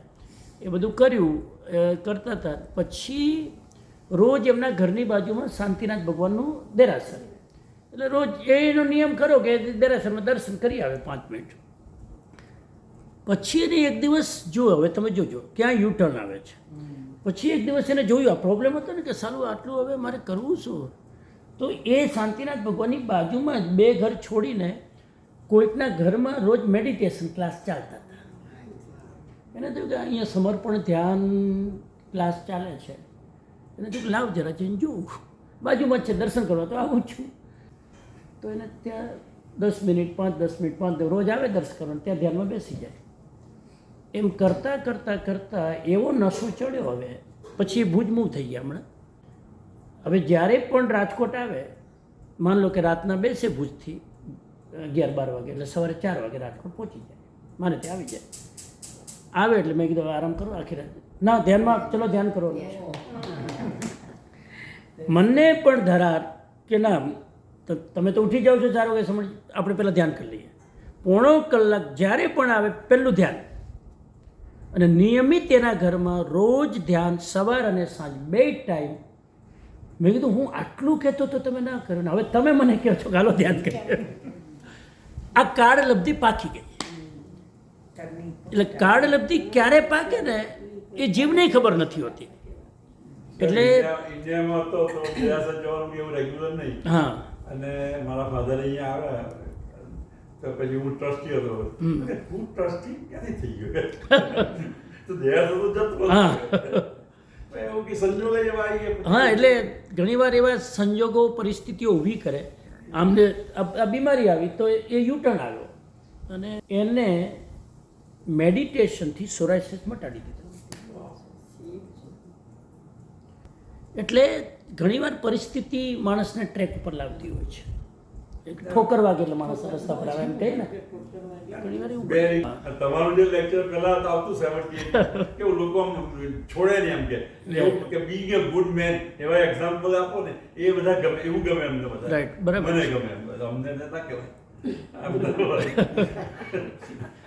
Speaker 1: એ બધું કર્યું કરતા હતા. પછી રોજ એમના ઘરની બાજુમાં શાંતિનાથ ભગવાનનું દેરાસર. એટલે રોજ એનો નિયમ કરો કે દેરાસરમાં દર્શન કરી આવે 5 મિનિટ. પછી એને એક દિવસ જો હવે તમે જોજો ક્યાં યુટર્ન આવે છે. પછી એક દિવસ એને જોયું આ પ્રોબ્લેમ હતો ને કે સારું આટલું હવે મારે કરવું શું. તો એ શાંતિનાથ ભગવાનની બાજુમાં જ 2 ઘર છોડીને કોઈકના ઘરમાં રોજ મેડિટેશન ક્લાસ ચાલતા હતા. એને થયું કે અહીંયા સમર્પણ ધ્યાન ક્લાસ ચાલે છે. એને થયું લાવ જરા જઈને જોઉં, બાજુમાં જ છે, દર્શન કરવા તો આવું છું. તો એને ત્યાં 10 મિનિટ 5-10 મિનિટ 5 રોજ આવે દર્શન કરવાનું, ત્યાં ધ્યાનમાં બેસી જાય. એમ કરતાં એવો નશો ચડ્યો. હવે પછી ભુજ મૂવ થઈ ગયા હમણાં. હવે જ્યારે પણ રાજકોટ આવે, માન લો કે રાતના બેસે ભુજથી 11-12 વાગે, એટલે સવારે 4 વાગે રાજકોટ પહોંચી જાય. મારે ત્યાં આવી જાય. આવે એટલે મેં કીધું આરામ કરો આખી રાત. ના ધ્યાનમાં ચલો ધ્યાન કરો. મને પણ ધરાર કે ના તમે તો ઉઠી જાઓ છો 4 વાગે, સમજ આપણે પહેલાં ધ્યાન કરી લઈએ. પોણો કલાક જ્યારે પણ આવે પહેલું ધ્યાન, અને નિયમિત એના ઘરમાં રોજ ધ્યાન સવાર અને સાંજ 2 ટાઈમ. મેં કીધું હું આટલું કહેતો તો તમે ના કરો ને હવે તમે મને કહો છો ગાલો ધ્યાન કરીએ. આ કાર્ડ લબ્ધિ પાકી ગઈ. એટલે કાર્ડ લબ્ધિ ક્યારે પાકે ને એ જીવને ખબર નથી હોતી. એટલે
Speaker 6: ઇન્ડિયામાં તો પ્રયાસ જવાનું એવું રેગ્યુલર નહીં.
Speaker 1: હા,
Speaker 6: અને મારા ફાધર અહીંયા આવ્યા તો પછી હું ટ્રસ્ટી હતો. હું ટ્રસ્ટી ક્યાંથી થઈ ગયો? તો દેહાસ તો જતો
Speaker 1: હા.
Speaker 6: એવું કે સંજોગ જ એવા આવી ગયા.
Speaker 1: હા, એટલે ઘણીવાર એવા સંજોગો પરિસ્થિતિઓ ઊભી કરે. આમને આ બીમારી આવી તો એ યુટર્ન આવ્યો અને એને મેડિટેશનથી સોરાયસિસ મટાડી દીધો. એટલે ઘણીવાર પરિસ્થિતિ માણસને ટ્રેક ઉપર લાવતી હોય છે. એક ઠોકર વાગે એટલે માણસ રસ્તા પર આવે એમ કહે ને. ઘણીવાર એવું
Speaker 6: બે તમારું જે લેક્ચર પહેલા તો આવતું 78 કે લોકો આમ છોડે નહીં એમ કે એવું કે બીંગ અ ગુડ મેન એવા એક્ઝામ્પલ આપો ને એ બધા ગમે, એવું ગમે અમને બધા.
Speaker 1: રાઈટ, બરાબર.
Speaker 6: મને ગમે એમ બધા, અમને ના કહેવાય. આ બધા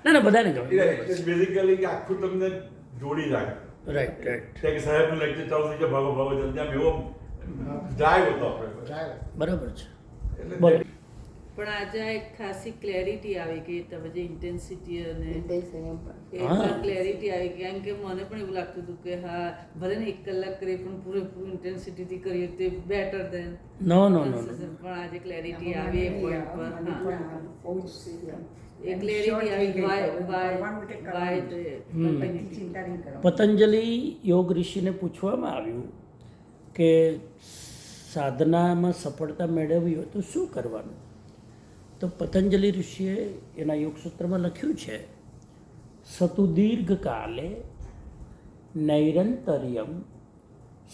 Speaker 1: ના ના બધાને ગમે.
Speaker 6: બેઝિકલી આખું તમને જોડી રાખે.
Speaker 1: રાઈટ રાઈટ,
Speaker 6: કે સાહેબનું લેક્ચર ચાલુ થઈ જાય ભાગો ભાગો જલ્દી, આમ એવો ડ્રાઈવ હતો આપણે.
Speaker 1: બરાબર છે.
Speaker 6: એટલે
Speaker 1: બોલો.
Speaker 7: પણ આજે આ એક ખાસી ક્લેરિટી આવી ગઈ, તમે જે ઇન્ટેન્સિટી અને એ
Speaker 1: હા.
Speaker 7: પણ ક્લેરિટી આવી ગઈ. કારણ કે મને પણ એવું લાગતું હતું કે હા ભલે ને 1 કલાક કરીએ પણ પૂરેપૂરું ઇન્ટેન્સિટીથી કરીએ તે બેટર દેન
Speaker 1: નો નો નો
Speaker 7: પણ આજે ક્લેરિટી આવી એ પોઈન્ટ પર. હા,
Speaker 2: બહુ જ
Speaker 7: એ ક્લેરિટી આવી બાય
Speaker 2: બધી ચિંતા નહીં કરો.
Speaker 1: પતંજલિ યોગ ઋષિને પૂછવામાં આવ્યું કે સાધનામાં સફળતા મેળવવી હોય તો શું કરવાનું? તો પતંજલિ ઋષિએ એના યોગ સૂત્રમાં લખ્યું છે, સતુ દીર્ઘ કાલે નૈરંતર્યમ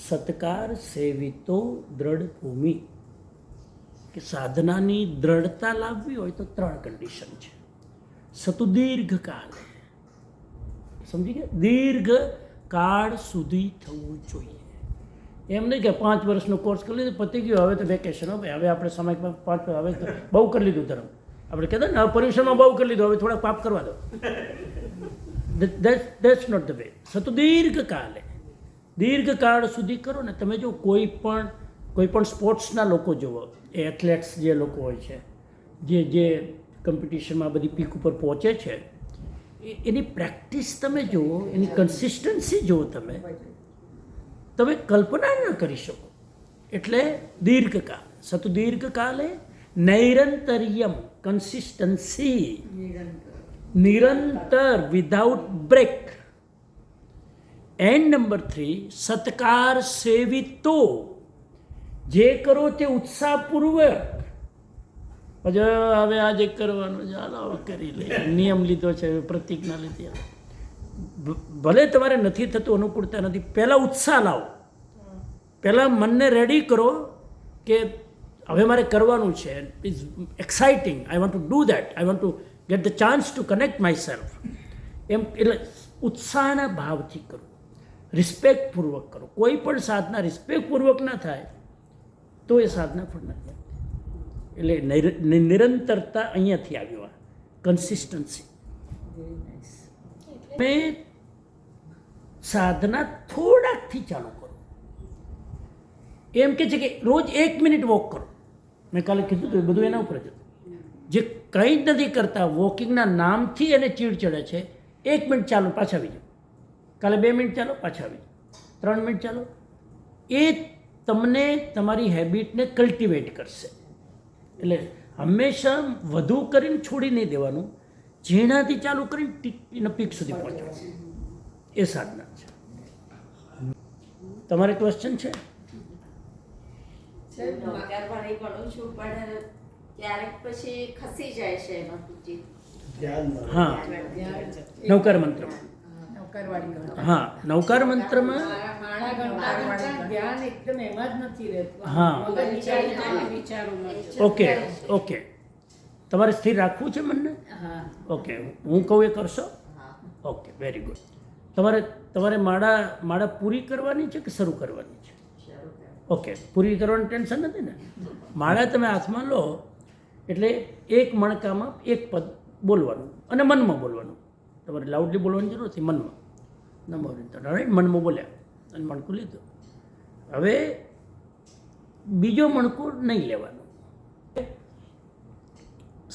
Speaker 1: સત્કાર સેવિતો દ્રઢ ભૂમિ. કે સાધનાની દ્રઢતા લાવવી હોય તો 3 કન્ડિશન છે. સતુ દીર્ઘ કાલે, સમજી ગયા? દીર્ઘ કાળ સુધી થવું જોઈએ. એમ નહીં કે 5 વર્ષનો કોર્સ કરી લીધો પતી ગયો હવે તો વેકેશન, હવે આપણે સમય 5 હવે તો બહુ કરી લીધું ધર્મ. આપણે કહેતા ને પરીક્ષામાં બહુ કરી લીધું હવે થોડાક પાપ કરવા દો. That's not the way. સતુ દીર્ઘ કાલે, દીર્ઘ કાળ સુધી કરો ને. તમે જો કોઈ પણ સ્પોર્ટ્સના લોકો જુઓ, એ એથ્લેટ્સ જે લોકો હોય છે, જે કોમ્પિટિશનમાં બધી પીક ઉપર પહોંચે છે, એની પ્રેક્ટિસ તમે જુઓ, એની કન્સિસ્ટન્સી જુઓ, તમે કલ્પના ન કરી શકો. એટલે દીર્ઘકાળ, સતુ દીર્ઘકાલે નૈરંતર્યમ, કન્સિસ્ટન્સી, નિરંતર, વિધાઉટ બ્રેક. એન્ડ નંબર 3, સત્કાર સેવિતો, જે કરો તે ઉત્સાહપૂર્વક. પછી હવે આજે કરવાનું ચાલો કરી લે, નિયમ લીધો છે, પ્રતિજ્ઞા લીધી. ભલે તમારે નથી થતું, અનુકૂળતા નથી, પહેલાં ઉત્સાહ લાવો. પહેલાં મનને રેડી કરો કે હવે મારે કરવાનું છે. It's exciting, I want to do that, I want to get the chance to connect myself. એમ એટલે ઉત્સાહના ભાવથી કરો, રિસ્પેક્ટપૂર્વક કરો. કોઈ પણ સાધના રિસ્પેક્ટપૂર્વક ના થાય તો એ સાધના પણ નથી. એટલે નિરંતરતા અહીંયાથી આવ્યો, આ કન્સિસ્ટન્સી. મેં સાધના થોડાકથી ચાલુ કરો. એમ કે છે કે રોજ 1 મિનિટ વોક કરો. મેં કાલે કીધું હતું, બધું એના ઉપર જ હતું. જે કંઈ જ નથી કરતા, વોકિંગના નામથી એને ચીડ ચડે છે. 1 મિનિટ ચાલો, પાછા આવી જાઓ. કાલે 2 મિનિટ ચાલો, પાછા આવી જાઓ. 3 મિનિટ ચાલો. એ તમને તમારી હેબિટને કલ્ટિવેટ કરશે. એટલે હંમેશા વધુ કરીને છોડી નહીં દેવાનું, ઝીણાથી ચાલુ કરીને એના પીક સુધી પહોંચવાનું. એ સાધના છે. તમારે ક્વેશ્ચન છે?
Speaker 8: નવકારવાળી કરું છું પણ ક્યારેક પછી ખસી જાય છે એમાં પૂછી.
Speaker 1: હા, નવકાર મંત્રમાં.
Speaker 2: નવકારવાળી ગણો.
Speaker 1: હા, નવકાર મંત્રમાં
Speaker 5: માળા ગણતા ગણતા ધ્યાન એકદમ એમાં જ નથી રહેતું.
Speaker 1: હા.
Speaker 5: મગજ વિચારોમાં.
Speaker 1: Okay okay. તમારે સ્થિર રાખવું છે મનને?
Speaker 8: હા
Speaker 1: ઓકે, હું કહું એ કરશો?
Speaker 8: હા
Speaker 1: ઓકે, વેરી ગુડ. તમારે માળા પૂરી કરવાની છે કે શરૂ કરવાની છે?
Speaker 8: શરૂ કરો.
Speaker 1: ઓકે, પૂરી કરવાનું ટેન્શન નથી ને? માળા તમે હાથમાં લો એટલે એક મણકામાં એક પદ બોલવાનું અને મનમાં બોલવાનું. તમારે લાઉડલી બોલવાની જરૂર નથી, મનમાં. નમો રાઈટ, મનમાં બોલ્યા અને મણકું લીધું. હવે બીજો મણકું નહીં લેવાનું.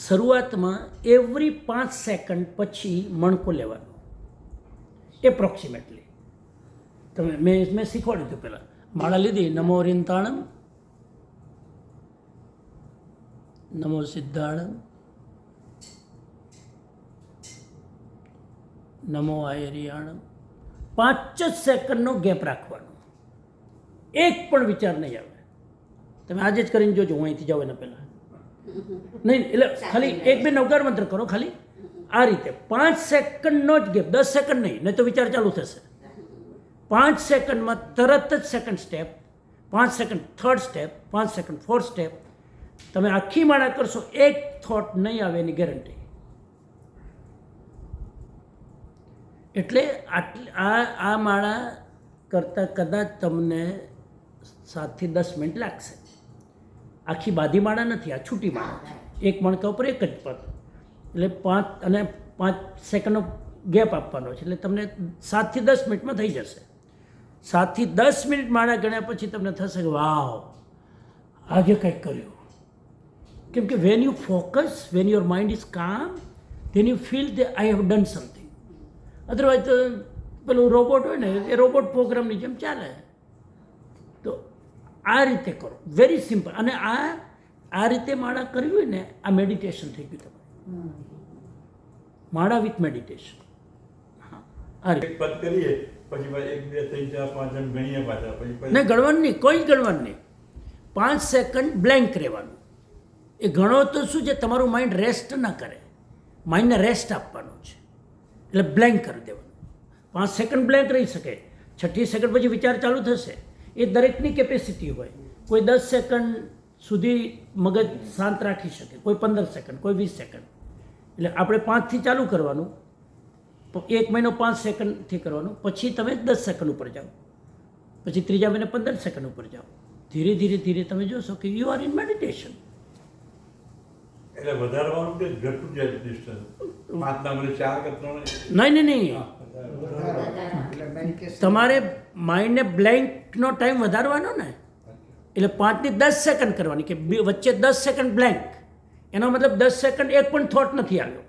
Speaker 1: શરૂઆતમાં એવરી 5 સેકન્ડ પછી મણકું લેવાનું, એપ્રોક્સિમેટલી. મેં શીખવાડ્યું હતું પહેલાં. માળા લીધી, નમો રિંતાણમ, નમો સિદ્ધાણમ, નમો આયરિયાણમ. 5 જ સેકન્ડનો ગેપ રાખવાનો, એક પણ વિચાર નહીં આવે. તમે આજે જ કરીને જોજો, હું અહીંથી જાઉં એના પહેલાં નહીં. એટલે ખાલી 1-2 નવકાર મંત્ર કરો, ખાલી આ રીતે 5 સેકન્ડનો જ ગેપ, 10 સેકન્ડ નહીં તો વિચાર ચાલુ થશે. 5 સેકન્ડમાં તરત જ second step, 5 second third step, 5 second fourth step. તમે આખી માળા કરશો, એક થોટ નહીં આવે એની ગેરંટી. એટલે આ માળા કરતાં કદાચ તમને 7 થી 10 મિનિટ લાગશે. આખી બાધી માળા નથી, આ છૂટી માળા છે. એક મણકા ઉપર એક જ પદ, એટલે 5 અને 5 સેકન્ડનો ગેપ આપવાનો છે. એટલે તમને 7 થી 10 મિનિટમાં થઈ જશે. 7 થી 10 મિનિટ માળા ગણ્યા પછી તમને થશે કે વાવ, આજે કંઈક કર્યું. કેમ કે when you focus, van your mind is કામ, ધેન યુ ફીલ કે I have done something. Otherwise તો પેલું રોબોટ હોય ને, એ રોબોટ પ્રોગ્રામની જેમ ચાલે. તો આ રીતે કરો, વેરી સિમ્પલ. અને આ રીતે માળા કરવી હોય ને, આ મેડિટેશન થઈ ગયું તમારું. માળા વિથ મેડિટેશન. હા, આ રીતે.
Speaker 6: એક પદ કરીએ પછી 1 2 3 4 5 એમ ગણીએ પાછા, પછી
Speaker 1: નહીં ગણવાનું નહીં, કોઈ જ ગણવાનું નહીં. 5 સેકન્ડ બ્લેન્ક રહેવાનું. એ ગણો તો શું છે, તમારું માઇન્ડ રેસ્ટ ના કરે, માઇન્ડને રેસ્ટ આપવાનું છે. એટલે બ્લેન્ક કરી દેવાનું. 5 સેકન્ડ બ્લેન્ક રહી શકે, 6ઠી સેકન્ડ પછી વિચાર ચાલુ થશે. એ દરેકની કેપેસિટી હોય. કોઈ 10 સેકન્ડ સુધી મગજ શાંત રાખી શકે, કોઈ 15 સેકન્ડ, કોઈ 20 સેકન્ડ. એટલે આપણે 5 થી ચાલુ કરવાનું, 1 મહિનો 5 સેકન્ડથી કરવાનું, પછી તમે 10 સેકન્ડ ઉપર જાઓ, પછી ત્રીજા મહિને 15 સેકન્ડ ઉપર જાઓ. ધીરે ધીરે ધીરે તમે જોશો કે યુ આર ઇન મેડિટેશન.
Speaker 6: એટલે વધારવાનું કે ઘટતું જાય ડિસ્ટન્સ? 5 ના બદલે 4 કે 3?
Speaker 1: નહીં.
Speaker 2: એટલે meditation.
Speaker 1: તમારે માઇન્ડને બ્લેન્કનો ટાઈમ વધારવાનો ને, એટલે 5 થી 10 સેકન્ડ કરવાની, કે વચ્ચે 10 સેકન્ડ બ્લેન્ક. એનો મતલબ 10 સેકન્ડ એક પણ થોટ નથી આવ્યો.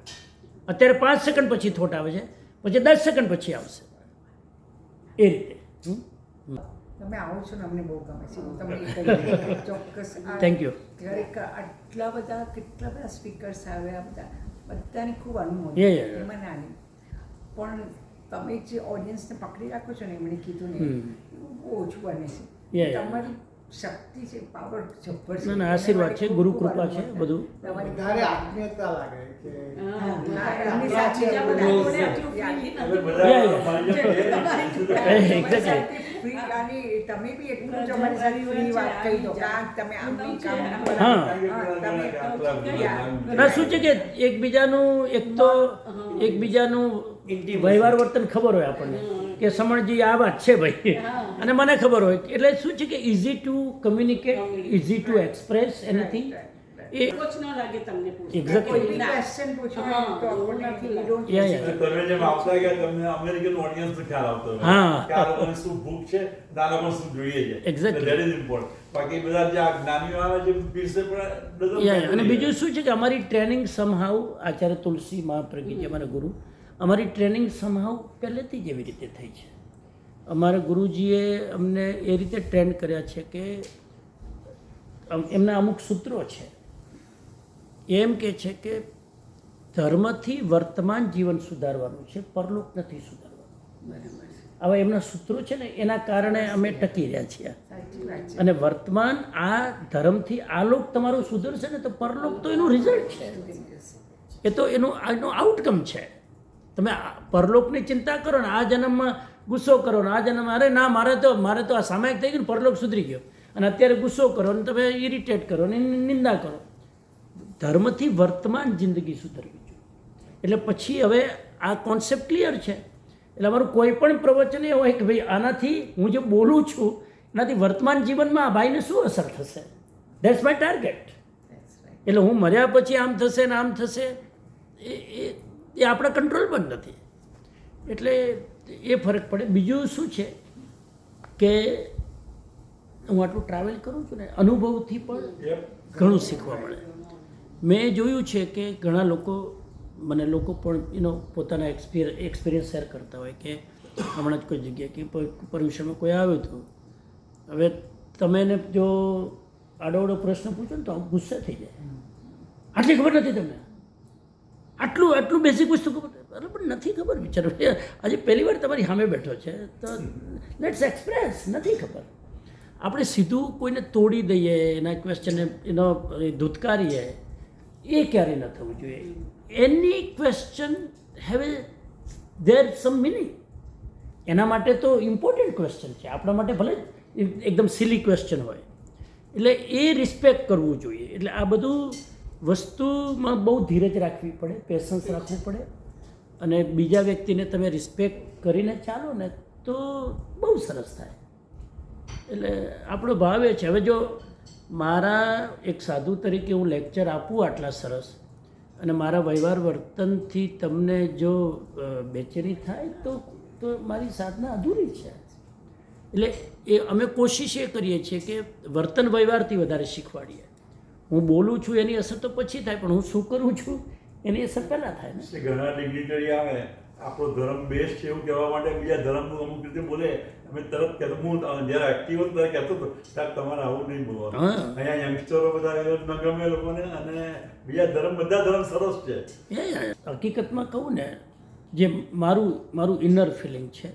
Speaker 1: અત્યારે 5 સેકન્ડ પછી થોટ આવે છે, પછી 10 સેકન્ડ પછી આવશે. એ રીતે.
Speaker 2: તમે આવો છો ને અમને બહુ ગમે છે. હું તમને કહી દઉં, ચોક્કસ.
Speaker 1: Thank you.
Speaker 2: ખરેખર આટલા બધા, કેટલા બધા સ્પીકર્સ આવ્યા, બધાની ખૂબ અનુમોદન.
Speaker 1: Yeah, yeah, yeah.
Speaker 2: એમાં નાની પણ તમે જે ઓડિયન્સને પકડી રાખો છો ને, એમણે કીધું ને, એવું બહુ ઓછું બને છે.
Speaker 1: Yeah, yeah.
Speaker 2: તમારી શક્તિ છે, પાવર જબ્બર છે.
Speaker 1: ના, ના, આશીર્વાદ છે, ગુરુ કૃપા છે, બધું.
Speaker 2: તમારી
Speaker 5: વધારે આત્મીયતા લાગે કે
Speaker 2: એમની સાથે
Speaker 7: બીજા બધા જોડે આટલું feel નથી.
Speaker 6: એટલે બધા
Speaker 1: Yeah, yeah.
Speaker 6: મારી જેમ
Speaker 1: Exactly.
Speaker 2: free અને તમે બી એટલું જ અમારી સાથે free વાત કહી દો કે આ તમે આમ નહીં, કામ નહીં કરો.
Speaker 1: હા.
Speaker 2: તમે
Speaker 1: ના, શું છે કે એકબીજાનું વ્યવહાર વર્તન ખબર હોય આપણને, કે સમણજી આ વાત છે ભાઈ, અને મને ખબર હોય. એટલે શું છે કે easy to communicate, easy to express anything. A
Speaker 7: coach ન લાગે તમને પૂછે.
Speaker 1: એક્ઝેક્ટલી.
Speaker 2: કોઈ question પૂછો ને તો આપણને we don't
Speaker 1: Yeah,
Speaker 2: hesitate.
Speaker 1: yeah.
Speaker 6: તમે જેમ આવતા ગયા તમને અમેરિકન ઓડિયન્સ ખ્યાલ આવતો હોય.
Speaker 1: હા.
Speaker 6: કે આ લોકોને શું ભૂખ છે, ને આ લોકોને શું જોઈએ છે.
Speaker 1: Exactly.
Speaker 6: That is important. બાકી બધા જે આ જ્ઞાનીઓ આવે છે પીરસે પણ doesn't
Speaker 1: યા
Speaker 6: matter.
Speaker 1: અને બીજું શું છે કે અમારી ટ્રેનિંગ સમહાવ, આચાર્ય તુલસી મહાપ્રજ્ઞ જે અમારા ગુરુ, અમારી ટ્રેનિંગ સમહાવ પહેલેથી જ એવી રીતે થઈ છે. અમારા ગુરુજીએ અમને એ રીતે ટ્રેન કર્યા છે કે એમના અમુક સૂત્રો છે. એમ કે છે કે ધર્મથી વર્તમાન જીવન સુધારવાનું છે, પરલોક નથી સુધારવાનું. આવા એમના સૂત્રો છે ને, એના કારણે અમે ટકી રહ્યા છીએ.
Speaker 2: સાચી વાત છે.
Speaker 1: અને વર્તમાન આ ધર્મથી આ લોક તમારું સુધરશે ને, તો પરલોક તો એનું રિઝલ્ટ છે, એ તો એનું આઉટકમ છે. તમે પરલોકની ચિંતા કરો ને, આ જન્મમાં ગુસ્સો કરો ને, આ જન્મમાં અરે ના મારે તો આ સામાયિક થઈ ગયું ને, પરલોક સુધરી ગયો, અને અત્યારે ગુસ્સો કરો ને, તમે ઇરિટેટ કરો ને, નિંદા કરો. ધર્મથી વર્તમાન જિંદગી સુધરવી જોઈએ. એટલે પછી હવે આ કોન્સેપ્ટ ક્લિયર છે. એટલે અમારું કોઈ પણ પ્રવચન એ હોય કે ભાઈ આનાથી હું જે બોલું છું એનાથી વર્તમાન જીવનમાં આ ભાઈને શું અસર થશે. That's my target. એટલે હું મર્યા પછી આમ થશે ને આમ થશે એ આપણા કંટ્રોલમાં જ નથી. એટલે એ ફરક પડે. બીજું શું છે કે હું આટલું ટ્રાવેલ કરું છું ને અનુભવથી પણ ઘણું શીખવા મળે. મેં જોયું છે કે ઘણા લોકો પણ પોતાના એક્સપિરિયન્સ શેર કરતા હોય કે હમણાં જ કોઈ જગ્યાએ કે પર્યુષણમાં કોઈ આવ્યું હતું. હવે તમે એને જો આડોઅવડો પ્રશ્ન પૂછો ને તો આમ ગુસ્સે થઈ જાય. આટલી ખબર નથી તમને, આટલું બેઝિક વસ્તુ ખબર અરે પણ નથી ખબર. વિચારો આજે પહેલી વાર તમારી સામે બેઠો છે તો લેટ્સ એક્સપ્રેસ. નથી ખબર. આપણે સીધું કોઈને તોડી દઈએ, એના ક્વેશ્ચનને ધૂતકારીએ, એ ક્યારેય ન થવું જોઈએ. Any question have there some meaning. એના માટે તો ઇમ્પોર્ટન્ટ ક્વેશ્ચન છે, આપણા માટે ભલે એકદમ સિલી ક્વેશ્ચન હોય. એટલે એ રિસ્પેક્ટ કરવું જોઈએ. એટલે આ બધું વસ્તુમાં બહુ ધીરજ રાખવી પડે, પેશન્સ રાખવું પડે. અને બીજા વ્યક્તિને તમે રિસ્પેક્ટ કરીને ચાલો ને તો બહુ સરસ થાય. એટલે આપણો ભાવ એ છે. હવે જો મારા એક સાધુ તરીકે હું લેક્ચર આપું આટલા સરસ અને મારા વ્યવહાર વર્તનથી તમને જો બેચેની થાય તો મારી સાધના અધૂરી છે. એટલે એ અમે કોશિશ એ કરીએ છીએ કે વર્તન વ્યવહારથી વધારે શીખવાડીએ. હું બોલું છું એની અસર તો પછી થાય, પણ હું શું કરું છું એની અસર પહેલાં થાય ને.
Speaker 6: ઘણા ડિગ્નિટરી આવે આપણો ધર્મ બેસ્ટ છે એવું કહેવા માટે બીજા ધર્મનું અમુક રીતે બોલે. અમે તરત કહેતો, હું જ્યારે એક્ટિવ હતો ત્યારે કહેતો હતો સાહેબ તમારે આવું નહીં બોલવાનું. અહીંયા યંગસ્ટરો બધા ન ગમે લોકોને, અને બીજા બધા ધર્મ સરસ છે.
Speaker 1: હકીકતમાં કહું ને, જે મારું ઇનર ફિલિંગ છે,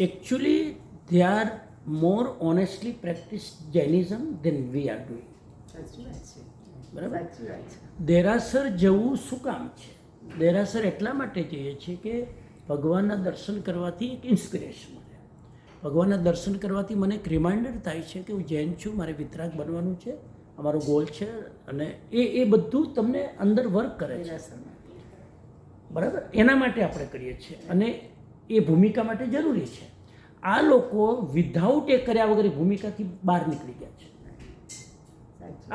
Speaker 1: actually they are more honestly practice Jainism than we are doing. બરાબર. દેરાસર જવું શું કામ છે? દેરાસર એટલા માટે જઈએ છીએ કે ભગવાનના દર્શન કરવાથી એક ઇન્સ્પિરેશન મળે. ભગવાનના દર્શન કરવાથી મને એક રિમાઇન્ડર થાય છે કે હું જૈન છું, મારે વિતરાગ બનવાનું છે, અમારો ગોલ છે. અને એ બધું તમને અંદર વર્ક કરે છે. બરાબર. એના માટે આપણે કરીએ છીએ અને એ ભૂમિકા માટે જરૂરી છે. આ લોકો વિધાઉટ એ કર્યા વગર ભૂમિકાથી બહાર નીકળી ગયા છે.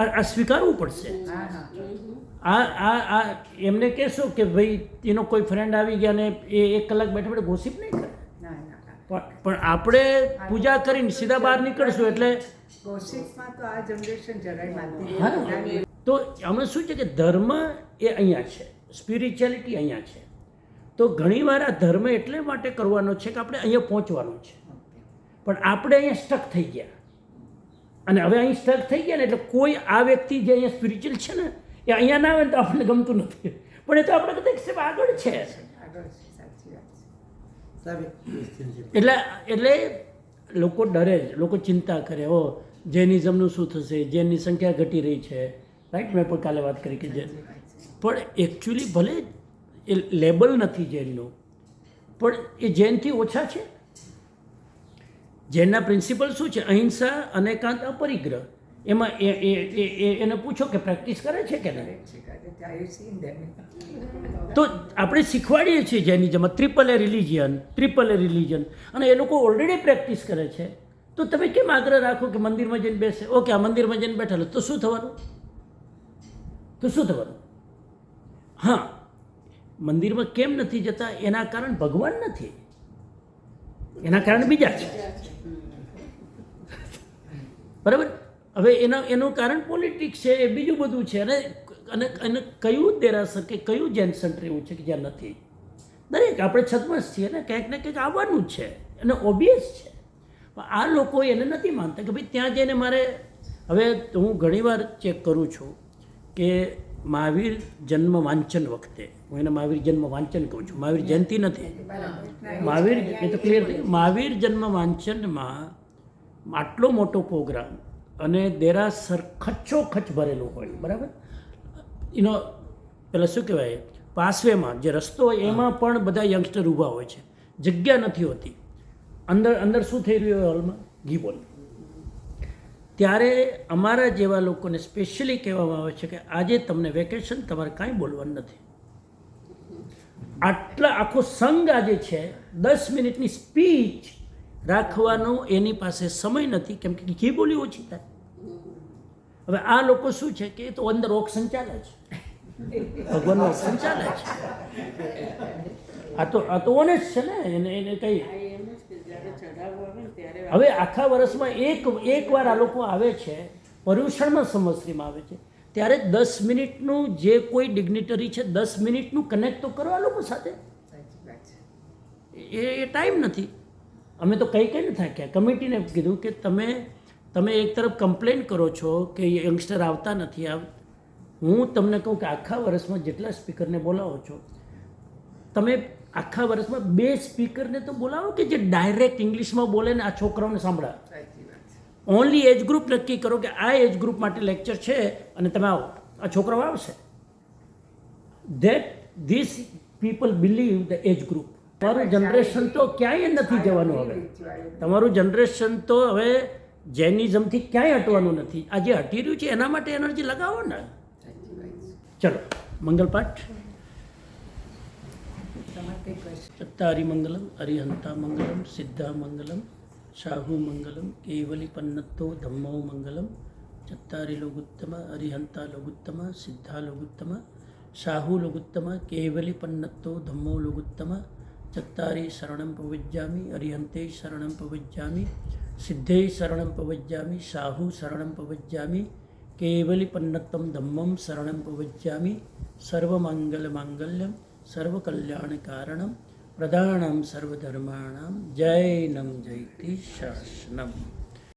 Speaker 1: આ સ્વીકારવું પડશે. આ એમને કહેશો કે ભાઈ એનો કોઈ ફ્રેન્ડ આવી ગયા ને એ 1 કલાક બેઠા બેઠા ગોસિપ નહીં કરે. પણ આપણે પૂજા કરીને સીધા બહાર નીકળશું એટલે
Speaker 2: ગોસિપમાં તો આ જનરેશન જરાય માનતી
Speaker 1: હા. તો આમાં શું છે કે ધર્મ એ અહીંયા છે, સ્પિરિચ્યુઆલિટી અહીંયા છે. તો ઘણીવાર આ ધર્મ એટલે માટે કરવાનો છે કે આપણે અહીંયા પહોંચવાનું છે, પણ આપણે અહીંયા સ્ટક થઈ ગયા. અને હવે અહીં સ્ટક થઈ ગયા ને એટલે કોઈ આ વ્યક્તિ જે અહીંયા સ્પિરિચ્યુઅલ છે ને એ અહીંયા ના આવે ને તો આપણને ગમતું નથી. પણ એ તો આપણે કદાચ આગળ છે. એટલે લોકો ડરે છે, લોકો ચિંતા કરે, ઓ જૈનિઝમનું શું થશે, જૈનની સંખ્યા ઘટી રહી છે. રાઈટ. મેં પણ કાલે વાત કરી કે પણ એકચ્યુઅલી ભલે એ લેબલ નથી જૈનનું, પણ એ જૈનથી ઓછા છે. જૈનના પ્રિન્સિપલ શું છે? અહિંસા, અનેકાંત, અપરિગ્રહ. એમાં એને પૂછો કે પ્રેક્ટિસ કરે છે કે નહીં. તો આપણે શીખવાડીએ છીએ જૈનિઝમમાં ટ્રિપલ એ રિલિજન, અને એ લોકો ઓલરેડી પ્રેક્ટિસ કરે છે. તો તમે કેમ આગ્રહ રાખો કે મંદિરમાં જઈને બેસે? ઓકે, આ મંદિરમાં જઈને બેઠેલો તો શું થવાનું? હા, મંદિરમાં કેમ નથી જતા? એના કારણ ભગવાન નથી, એના કારણ બીજા છે. બરાબર. હવે એનું કારણ પોલિટિક્સ છે, એ બીજું બધું છે. અને કયું દેરાસર કે કયું જૈન સેન્ટર એવું છે કે જ્યાં નથી? દરેક આપણે છદ્મસ છીએ ને, કંઈક ને કંઈક આવવાનું જ છે, અને ઓબ્વિયસ છે. પણ આ લોકો એને નથી માનતા કે ભાઈ ત્યાં જઈને મારે. હવે હું ઘણીવાર ચેક કરું છું કે મહાવીર જન્મ વાંચન વખતે, હું એને મહાવીર જન્મ વાંચન કહું છું, મહાવીર જયંતિ નથી. મહાવીર એ તો ક્લિયર થઈ. મહાવીર જન્મ વાંચનમાં આટલો મોટો પ્રોગ્રામ અને દેરાસર ખચ્ચોખચ ભરેલું હોય. બરાબર. પેલા શું કહેવાય, પાસવેમાં જે રસ્તો હોય એમાં પણ બધા યંગસ્ટર ઊભા હોય છે, જગ્યા નથી હોતી. અંદર શું થઈ રહ્યું હોય હોલમાં? ગીબોલ. ત્યારે અમારા જેવા લોકોને સ્પેશિયલી કહેવામાં આવે છે કે આજે તમને વેકેશન, તમારે કાંઈ બોલવાનું નથી. આખો સંઘ આજે છે 10 મિનિટની સ્પીચ રાખવાનો એની પાસે સમય નથી, કેમ કે ઘી બોલી ઓછી થાય. હવે આ લોકો શું છે કે એ તો અંદર ઓક્શન ચાલે છે, ભગવાનનું ઓક્શન ચાલે છે. આ તો ઓનેસ્ટ છે ને, એને કંઈ
Speaker 7: આ એમ જ કે જ્યારે ચઢાવો આવે ને ત્યારે
Speaker 1: હવે આખા વર્ષમાં એક વાર આ લોકો આવે છે, પર્યુષણમાં સંવત્સરીમાં આવે છે, ત્યારે 10 મિનિટનું જે કોઈ ડિગ્નિટરી છે 10 મિનિટનું કનેક્ટ તો કરો આ લોકો સાથે.
Speaker 2: સાચી વાત છે.
Speaker 1: એ ટાઈમ નથી. અમે તો કંઈ ને થાક્યા. કમિટીને કીધું કે તમે એક તરફ કમ્પ્લેન કરો છો કે યંગસ્ટર આવતા નથી. હું તમને કહું કે આખા વર્ષમાં જેટલા સ્પીકરને બોલાવો છો, તમે આખા વર્ષમાં 2 સ્પીકરને તો બોલાવો કે જે ડાયરેક્ટ ઇંગ્લિશમાં બોલે ને આ છોકરાઓને સાંભળાવે.
Speaker 2: સાચી વાત છે.
Speaker 1: ઓનલી એજ ગ્રુપ નક્કી કરો કે આ એજ ગ્રુપ માટે લેક્ચર છે અને તમે આવો, આ છોકરાઓ આવશે. That this people believe the age group. તમારું જનરેશન તો ક્યાંય નથી જવાનું. હવે તમારું જનરેશન તો હવે જૈનિઝમથી ક્યાંય હટવાનું નથી. આ જે હટી રહ્યું છે એના માટે એનર્જી લગાવો ને.
Speaker 2: સાચી વાત છે.
Speaker 1: ચલો મંગલપાઠ.
Speaker 2: તમારે કંઈ question?
Speaker 1: ચત્તારી મંગલમ અરિહંતા મંગલમ સિદ્ધા મંગલમ શાહુ મંગલમ કેવલી પન્નતો ધમ્મો મંગલમ ચત્તારી લોગુત્તમ અરિહંતા લોગુત્તમ સિદ્ધા લોગુત્તમ શાહુ લોગુત્તમ કેવલી પન્નતો ધમ્મો લોગુત્તમ ચત્તારી શરણમ પવિજ્જામિ અરિહંતે શરણમ પવિજ્જામિ સિદ્ધે શરણમ પવિજ્જામિ શાહુ શરણમ પવિજ્જામિ કેવલી પન્નતમ ધમ્મમ શરણમ પવિજ્જામિ સર્વમંગલ માંગલ્યમ સર્વકલ્યાણકારણમ પ્રધાનમ સર્વધર્માણામ જૈનમ જયતિ શાસનમ.